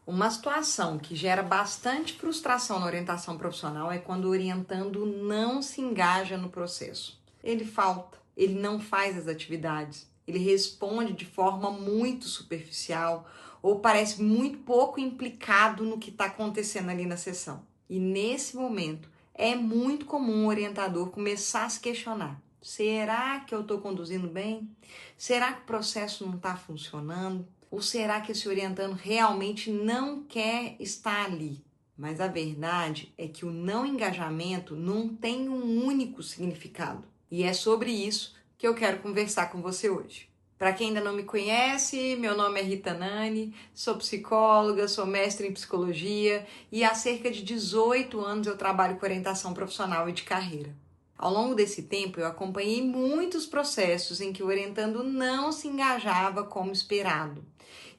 Uma situação que gera bastante frustração na orientação profissional é quando o orientando não se engaja no processo. Ele falta, ele não faz as atividades, ele responde de forma muito superficial ou parece muito pouco implicado no que está acontecendo ali na sessão. E nesse momento é muito comum o orientador começar a se questionar: será que eu estou conduzindo bem? Será que o processo não está funcionando? Ou será que esse orientando realmente não quer estar ali? Mas a verdade é que o não engajamento não tem um único significado. E é sobre isso que eu quero conversar com você hoje. Para quem ainda não me conhece, meu nome é Rita Nani, sou psicóloga, sou mestre em psicologia e há cerca de 18 anos eu trabalho com orientação profissional e de carreira. Ao longo desse tempo, eu acompanhei muitos processos em que o orientando não se engajava como esperado.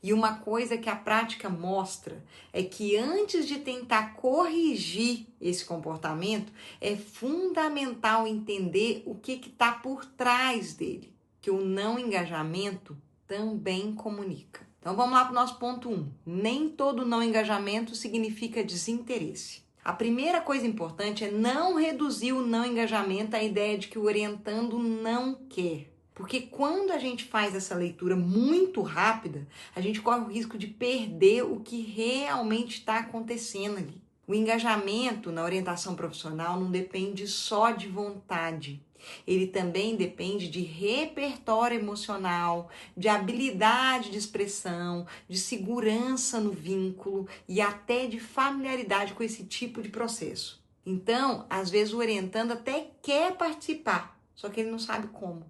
E uma coisa que a prática mostra é que antes de tentar corrigir esse comportamento, é fundamental entender o que está por trás dele, que o não engajamento também comunica. Então vamos lá para o nosso ponto 1. Nem todo não engajamento significa desinteresse. A primeira coisa importante é não reduzir o não engajamento à ideia de que o orientando não quer. Porque quando a gente faz essa leitura muito rápida, a gente corre o risco de perder o que realmente está acontecendo ali. O engajamento na orientação profissional não depende só de vontade. Ele também depende de repertório emocional, de habilidade de expressão, de segurança no vínculo e até de familiaridade com esse tipo de processo. Então, às vezes o orientando até quer participar, só que ele não sabe como.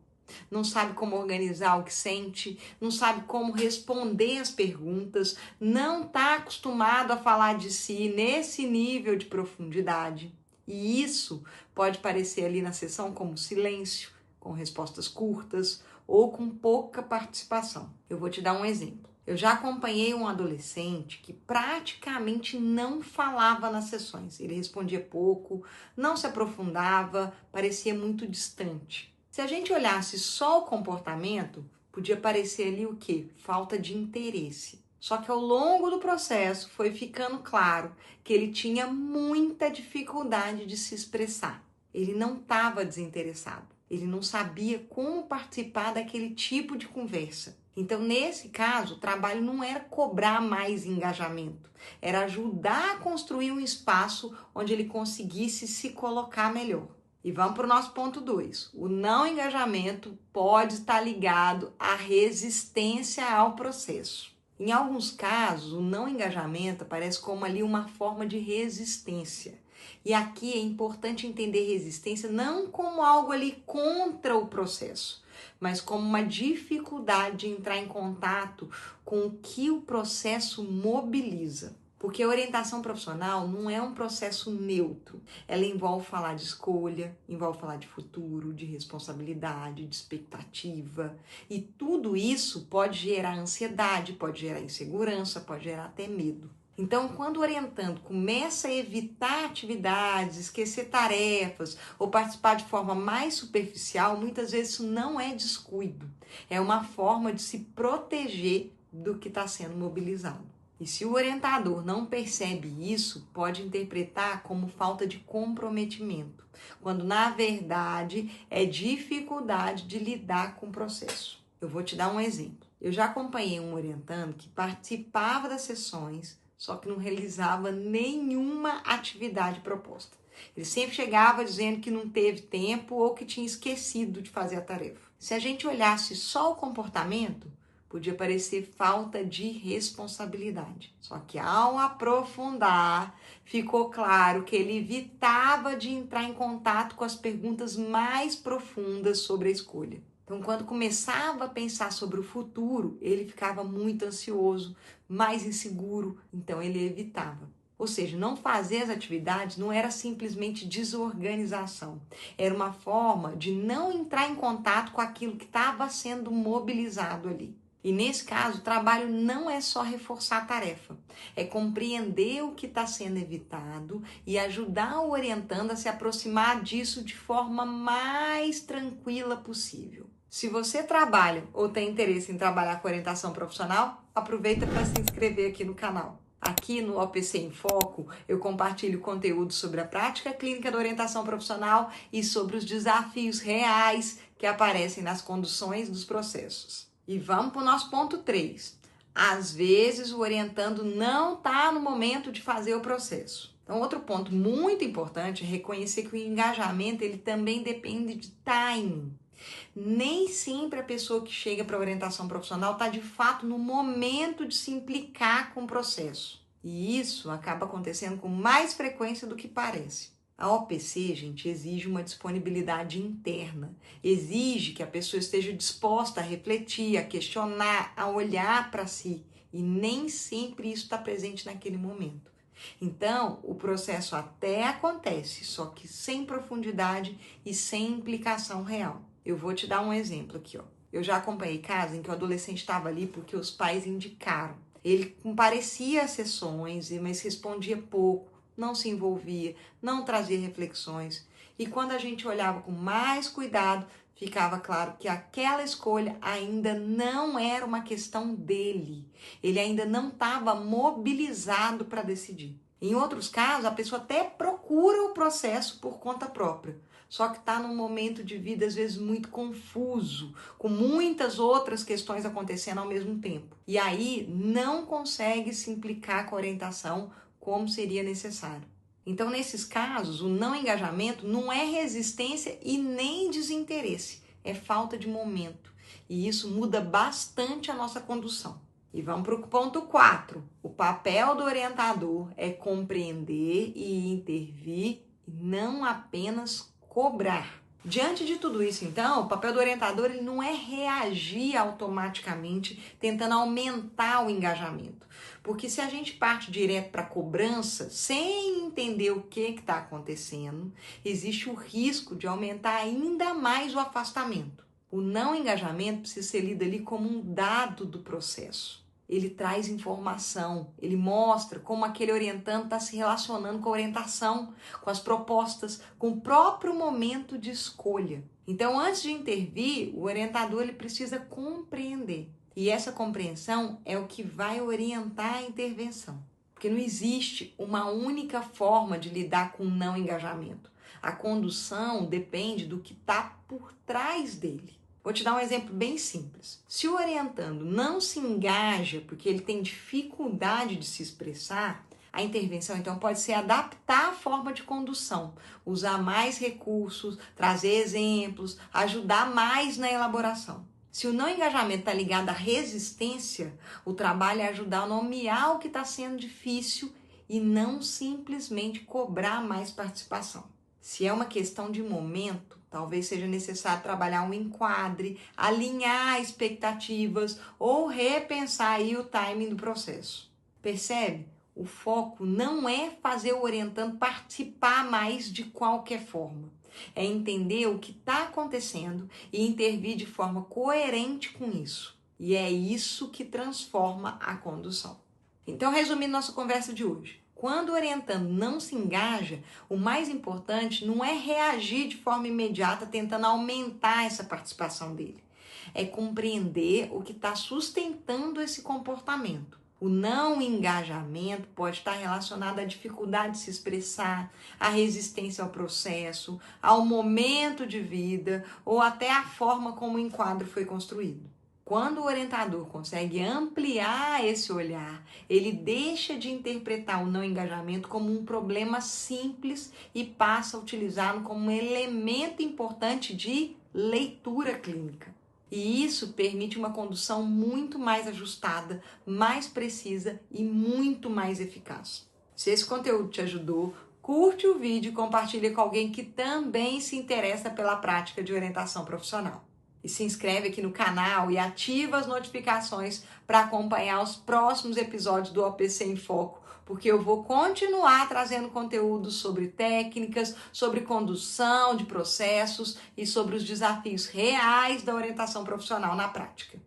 Não sabe como organizar o que sente, não sabe como responder as perguntas, não está acostumado a falar de si nesse nível de profundidade. E isso pode parecer ali na sessão como silêncio, com respostas curtas ou com pouca participação. Eu vou te dar um exemplo. Eu já acompanhei um adolescente que praticamente não falava nas sessões. Ele respondia pouco, não se aprofundava, parecia muito distante. Se a gente olhasse só o comportamento, podia parecer ali o quê? Falta de interesse. Só que ao longo do processo foi ficando claro que ele tinha muita dificuldade de se expressar. Ele não estava desinteressado. Ele não sabia como participar daquele tipo de conversa. Então, nesse caso, o trabalho não era cobrar mais engajamento, era ajudar a construir um espaço onde ele conseguisse se colocar melhor. E vamos para o nosso ponto 2. O não engajamento pode estar ligado à resistência ao processo. Em alguns casos, o não engajamento aparece como ali uma forma de resistência. E aqui é importante entender resistência não como algo ali contra o processo, mas como uma dificuldade de entrar em contato com o que o processo mobiliza. Porque a orientação profissional não é um processo neutro. Ela envolve falar de escolha, envolve falar de futuro, de responsabilidade, de expectativa. E tudo isso pode gerar ansiedade, pode gerar insegurança, pode gerar até medo. Então, quando o orientando começa a evitar atividades, esquecer tarefas ou participar de forma mais superficial, muitas vezes isso não é descuido. É uma forma de se proteger do que está sendo mobilizado. E se o orientador não percebe isso, pode interpretar como falta de comprometimento, quando na verdade é dificuldade de lidar com o processo. Eu vou te dar um exemplo. Eu já acompanhei um orientando que participava das sessões, só que não realizava nenhuma atividade proposta. Ele sempre chegava dizendo que não teve tempo ou que tinha esquecido de fazer a tarefa. Se a gente olhasse só o comportamento, podia parecer falta de responsabilidade. Só que ao aprofundar, ficou claro que ele evitava de entrar em contato com as perguntas mais profundas sobre a escolha. Então, quando começava a pensar sobre o futuro, ele ficava muito ansioso, mais inseguro, então ele evitava. Ou seja, não fazer as atividades não era simplesmente desorganização. Era uma forma de não entrar em contato com aquilo que estava sendo mobilizado ali. E nesse caso, o trabalho não é só reforçar a tarefa, é compreender o que está sendo evitado e ajudar o orientando a se aproximar disso de forma mais tranquila possível. Se você trabalha ou tem interesse em trabalhar com orientação profissional, aproveita para se inscrever aqui no canal. Aqui no OPC em Foco, eu compartilho conteúdo sobre a prática clínica da orientação profissional e sobre os desafios reais que aparecem nas conduções dos processos. E vamos para o nosso ponto 3. Às vezes, o orientando não está no momento de fazer o processo. Então, outro ponto muito importante é reconhecer que o engajamento ele também depende de timing. Nem sempre a pessoa que chega para a orientação profissional está de fato no momento de se implicar com o processo. E isso acaba acontecendo com mais frequência do que parece. A OPC, gente, exige uma disponibilidade interna, exige que a pessoa esteja disposta a refletir, a questionar, a olhar para si. E nem sempre isso está presente naquele momento. Então, o processo até acontece, só que sem profundidade e sem implicação real. Eu vou te dar um exemplo aqui, ó. Eu já acompanhei casos em que o adolescente estava ali porque os pais indicaram. Ele comparecia às sessões, mas respondia pouco, não se envolvia, não trazia reflexões. E quando a gente olhava com mais cuidado, ficava claro que aquela escolha ainda não era uma questão dele. Ele ainda não estava mobilizado para decidir. Em outros casos, a pessoa até procura o processo por conta própria. Só que está num momento de vida, às vezes, muito confuso, com muitas outras questões acontecendo ao mesmo tempo. E aí, não consegue se implicar com a orientação como seria necessário. Então, nesses casos, o não engajamento não é resistência e nem desinteresse, é falta de momento. E isso muda bastante a nossa condução. E vamos para o ponto 4. O papel do orientador é compreender e intervir, e não apenas cobrar. Diante de tudo isso, então, o papel do orientador ele não é reagir automaticamente, tentando aumentar o engajamento. Porque se a gente parte direto para a cobrança, sem entender o que está acontecendo, existe o risco de aumentar ainda mais o afastamento. O não engajamento precisa ser lido ali como um dado do processo. Ele traz informação, ele mostra como aquele orientando está se relacionando com a orientação, com as propostas, com o próprio momento de escolha. Então, antes de intervir, o orientador ele precisa compreender. E essa compreensão é o que vai orientar a intervenção. Porque não existe uma única forma de lidar com o não engajamento. A condução depende do que está por trás dele. Vou te dar um exemplo bem simples. Se o orientando não se engaja porque ele tem dificuldade de se expressar, a intervenção então pode ser adaptar a forma de condução, usar mais recursos, trazer exemplos, ajudar mais na elaboração. Se o não engajamento está ligado à resistência, o trabalho é ajudar a nomear o que está sendo difícil e não simplesmente cobrar mais participação. Se é uma questão de momento, talvez seja necessário trabalhar um enquadre, alinhar expectativas ou repensar aí o timing do processo. Percebe? O foco não é fazer o orientando participar mais de qualquer forma. É entender o que está acontecendo e intervir de forma coerente com isso. E é isso que transforma a condução. Então, resumindo nossa conversa de hoje. Quando o orientando não se engaja, o mais importante não é reagir de forma imediata tentando aumentar essa participação dele. É compreender o que está sustentando esse comportamento. O não engajamento pode estar relacionado à dificuldade de se expressar, à resistência ao processo, ao momento de vida ou até à forma como o enquadro foi construído. Quando o orientador consegue ampliar esse olhar, ele deixa de interpretar o não engajamento como um problema simples e passa a utilizá-lo como um elemento importante de leitura clínica. E isso permite uma condução muito mais ajustada, mais precisa e muito mais eficaz. Se esse conteúdo te ajudou, curte o vídeo e compartilha com alguém que também se interessa pela prática de orientação profissional. E se inscreve aqui no canal e ativa as notificações para acompanhar os próximos episódios do OPC em Foco, porque eu vou continuar trazendo conteúdo sobre técnicas, sobre condução de processos e sobre os desafios reais da orientação profissional na prática.